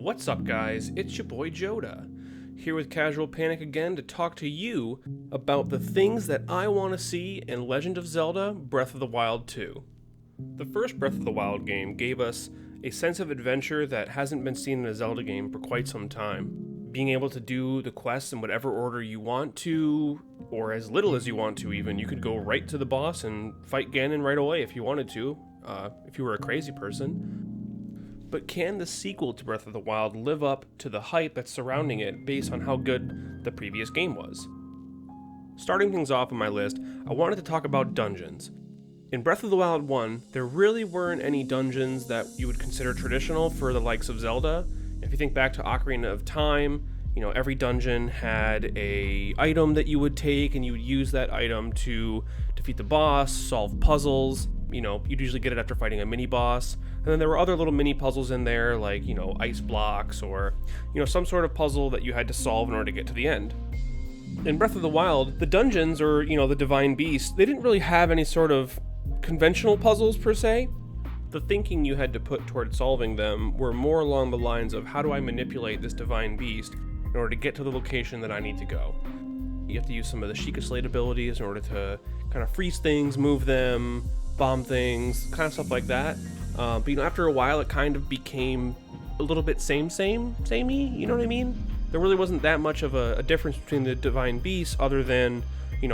What's up, guys? It's your boy Joda, here with Casual Panic again to talk to you about the things that I want to see in Legend of Zelda Breath of the Wild 2. The first Breath of the Wild game gave us a sense of adventure that hasn't been seen in a Zelda game for quite some time. Being able to do the quests in whatever order you want to, or as little as you want to even. You could go right to the boss and fight Ganon right away if you wanted to, if you were a crazy person. But can the sequel to Breath of the Wild live up to the hype that's surrounding it based on how good the previous game was? Starting things off on my list, I wanted to talk about dungeons. In Breath of the Wild 1, there really weren't any dungeons that you would consider traditional for the likes of Zelda. If you think back to Ocarina of Time, every dungeon had a item that you would take, and you would use that item to defeat the boss, solve puzzles. You'd usually get it after fighting a mini-boss. And then there were other little mini-puzzles in there, like, ice blocks, or, some sort of puzzle that you had to solve in order to get to the end. In Breath of the Wild, the dungeons, or, the Divine Beast, they didn't really have any sort of conventional puzzles, per se. The thinking you had to put toward solving them were more along the lines of, how do I manipulate this Divine Beast in order to get to the location that I need to go? You have to use some of the Sheikah Slate abilities in order to kind of freeze things, move them, bomb things, kind of stuff like that. But after a while, it kind of became a little bit samey, you know what I mean? There really wasn't that much of a difference between the Divine Beasts other than,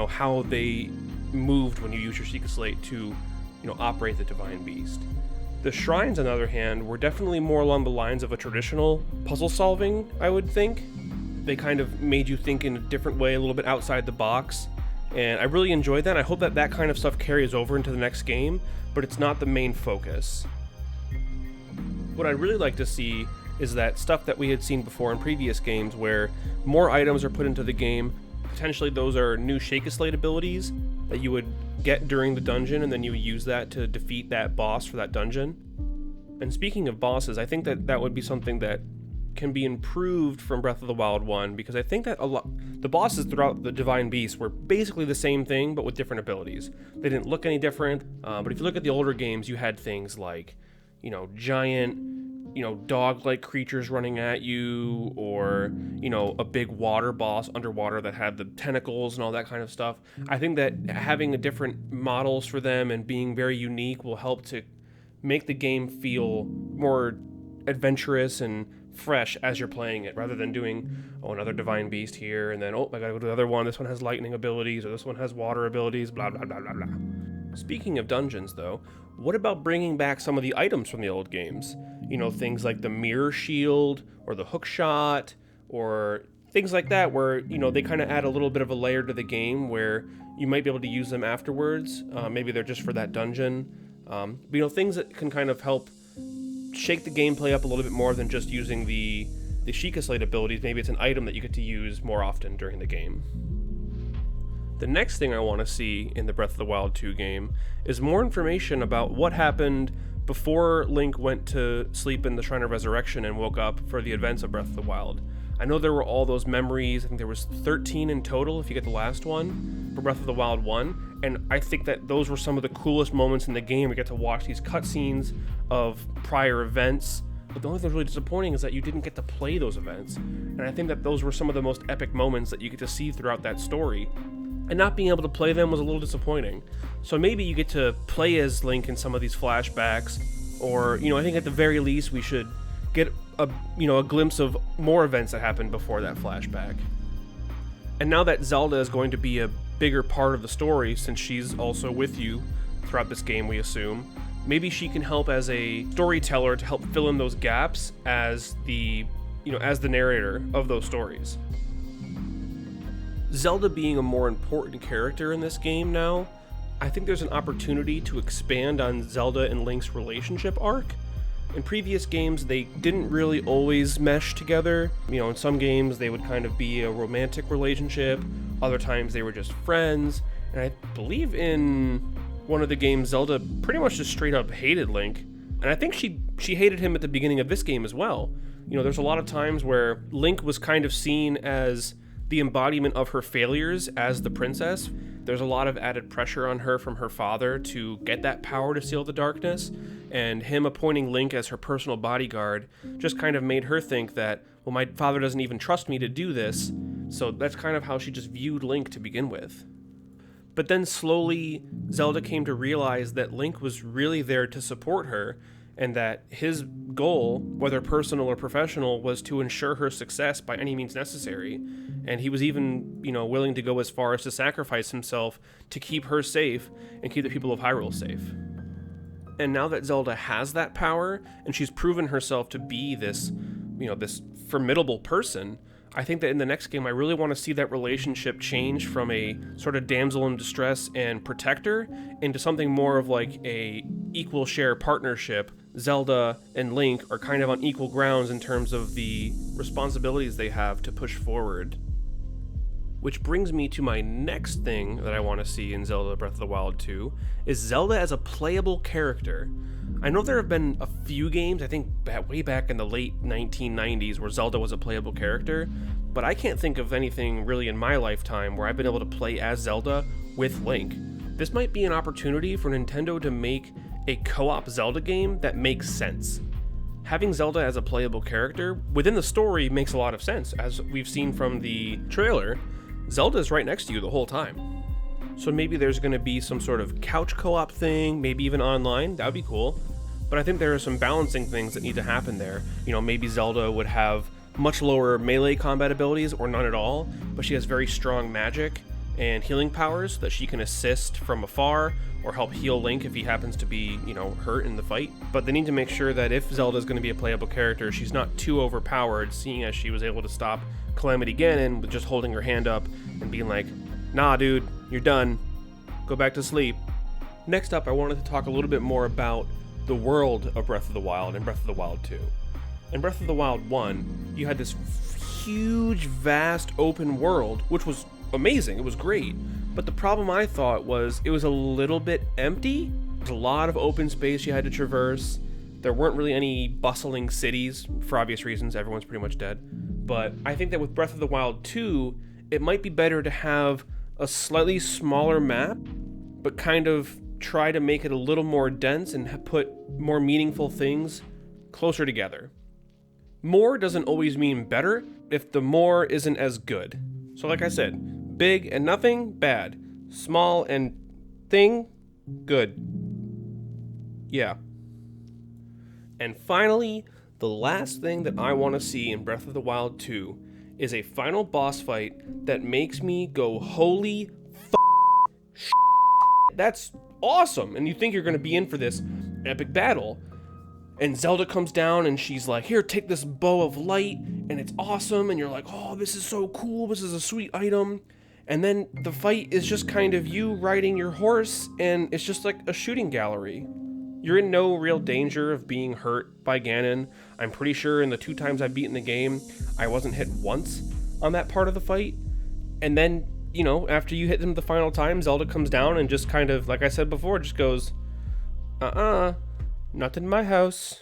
how they moved when you use your Sheikah Slate to, operate the Divine Beast. The shrines, on the other hand, were definitely more along the lines of a traditional puzzle solving, I would think. They kind of made you think in a different way, a little bit outside the box. And I really enjoyed that. I hope that that kind of stuff carries over into the next game, but it's not the main focus. What I'd really like to see is that stuff that we had seen before in previous games where more items are put into the game. Potentially those are new Sheikah Slate abilities that you would get during the dungeon, and then you would use that to defeat that boss for that dungeon. And speaking of bosses, I think that that would be something that can be improved from Breath of the Wild 1, because I think that the bosses throughout the Divine Beasts were basically the same thing, but with different abilities. They didn't look any different, but if you look at the older games, you had things like, giant, dog-like creatures running at you, or, a big water boss underwater that had the tentacles and all that kind of stuff. I think that having different models for them and being very unique will help to make the game feel more adventurous and fresh as you're playing it, rather than doing, another Divine Beast here, and then, I gotta go to the other one, this one has lightning abilities, or this one has water abilities, blah, blah, blah, blah, blah. Speaking of dungeons, though, what about bringing back some of the items from the old games? Things like the mirror shield, or the hook shot, or things like that, where, they kind of add a little bit of a layer to the game where you might be able to use them afterwards. Maybe they're just for that dungeon. But, things that can kind of help shake the gameplay up a little bit more than just using the Sheikah Slate abilities. Maybe it's an item that you get to use more often during the game. The next thing I want to see in the Breath of the Wild 2 game is more information about what happened before Link went to sleep in the Shrine of Resurrection and woke up for the events of Breath of the Wild. I know there were all those memories. I think there was 13 in total if you get the last one for Breath of the Wild 1, and I think that those were some of the coolest moments in the game. We get to watch these cutscenes of prior events, but the only thing that's really disappointing is that you didn't get to play those events, and I think that those were some of the most epic moments that you get to see throughout that story, and not being able to play them was a little disappointing. So maybe you get to play as Link in some of these flashbacks, or, I think at the very least we should get a glimpse of more events that happened before that flashback. And now that Zelda is going to be a bigger part of the story, since she's also with you throughout this game, we assume, maybe she can help as a storyteller to help fill in those gaps as the narrator of those stories. Zelda being a more important character in this game now, I think there's an opportunity to expand on Zelda and Link's relationship arc. In previous games, they didn't really always mesh together. In some games, they would kind of be a romantic relationship. Other times, they were just friends. And I believe in one of the games, Zelda pretty much just straight up hated Link. And I think she hated him at the beginning of this game as well. There's a lot of times where Link was kind of seen as the embodiment of her failures as the princess. There's a lot of added pressure on her from her father to get that power to seal the darkness, and him appointing Link as her personal bodyguard just kind of made her think that, well, my father doesn't even trust me to do this, so that's kind of how she just viewed Link to begin with. But then slowly, Zelda came to realize that Link was really there to support her, and that his goal, whether personal or professional, was to ensure her success by any means necessary. And he was even, willing to go as far as to sacrifice himself to keep her safe and keep the people of Hyrule safe. And now that Zelda has that power, and she's proven herself to be this formidable person, I think that in the next game, I really want to see that relationship change from a sort of damsel in distress and protector into something more of like a equal share partnership. Zelda and Link are kind of on equal grounds in terms of the responsibilities they have to push forward. Which brings me to my next thing that I want to see in Zelda Breath of the Wild 2, is Zelda as a playable character. I know there have been a few games, I think way back in the late 1990s, where Zelda was a playable character, but I can't think of anything really in my lifetime where I've been able to play as Zelda with Link. This might be an opportunity for Nintendo to make a co-op Zelda game that makes sense. Having Zelda as a playable character within the story makes a lot of sense. As we've seen from the trailer, Zelda's right next to you the whole time. So maybe there's going to be some sort of couch co-op thing, maybe even online. That would be cool. But I think there are some balancing things that need to happen there. Maybe Zelda would have much lower melee combat abilities or none at all, but she has very strong magic and healing powers that she can assist from afar or help heal Link if he happens to be, hurt in the fight. But they need to make sure that if Zelda's going to be a playable character, she's not too overpowered, seeing as she was able to stop Calamity Ganon with just holding her hand up and being like, nah dude, you're done, go back to sleep. Next up, I wanted to talk a little bit more about the world of Breath of the Wild and Breath of the Wild 2. In Breath of the Wild 1, you had this huge, vast open world, which was amazing, it was great. But the problem I thought was it was a little bit empty. There's a lot of open space you had to traverse. There weren't really any bustling cities, for obvious reasons, everyone's pretty much dead. But I think that with Breath of the Wild 2, it might be better to have a slightly smaller map, but kind of try to make it a little more dense and put more meaningful things closer together. More doesn't always mean better if the more isn't as good. So like I said, big and nothing, bad. Small and thing, good. Yeah. And finally, the last thing that I want to see in Breath of the Wild 2 is a final boss fight that makes me go, holy shit. That's awesome. And you think you're going to be in for this epic battle. And Zelda comes down and she's like, here, take this bow of light. And it's awesome. And you're like, oh, this is so cool. This is a sweet item. And then the fight is just kind of you riding your horse. And it's just like a shooting gallery. You're in no real danger of being hurt by Ganon. I'm pretty sure in the 2 times I've beaten the game, I wasn't hit once on that part of the fight. And then, after you hit him the final time, Zelda comes down and just kind of, like I said before, just goes, not in my house.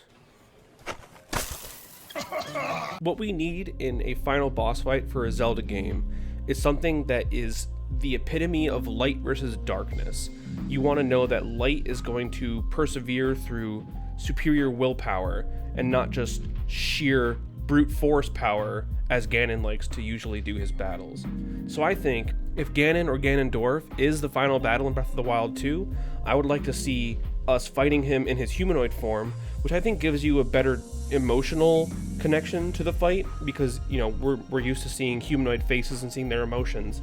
What we need in a final boss fight for a Zelda game is something that is the epitome of light versus darkness. You want to know that light is going to persevere through superior willpower and not just sheer brute force power as Ganon likes to usually do his battles. So I think if Ganon or Ganondorf is the final battle in Breath of the Wild 2, I would like to see us fighting him in his humanoid form, which I think gives you a better emotional connection to the fight because, we're used to seeing humanoid faces and seeing their emotions,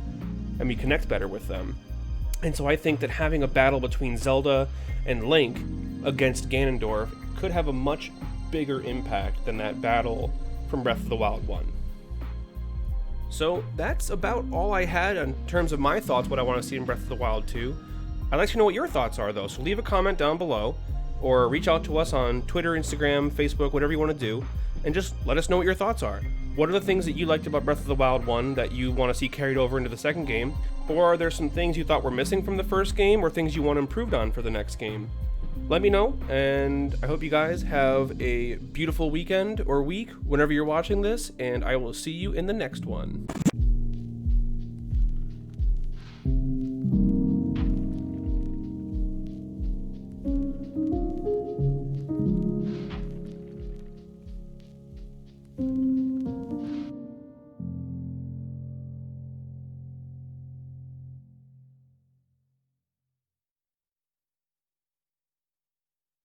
and we connect better with them. And so I think that having a battle between Zelda and Link against Ganondorf could have a much bigger impact than that battle from Breath of the Wild 1. So that's about all I had in terms of my thoughts, what I want to see in Breath of the Wild 2. I'd like to know what your thoughts are though, so leave a comment down below, or reach out to us on Twitter, Instagram, Facebook, whatever you want to do, and just let us know what your thoughts are. What are the things that you liked about Breath of the Wild 1 that you want to see carried over into the second game? Or are there some things you thought were missing from the first game, or things you want improved on for the next game? Let me know, and I hope you guys have a beautiful weekend or week whenever you're watching this, and I will see you in the next one.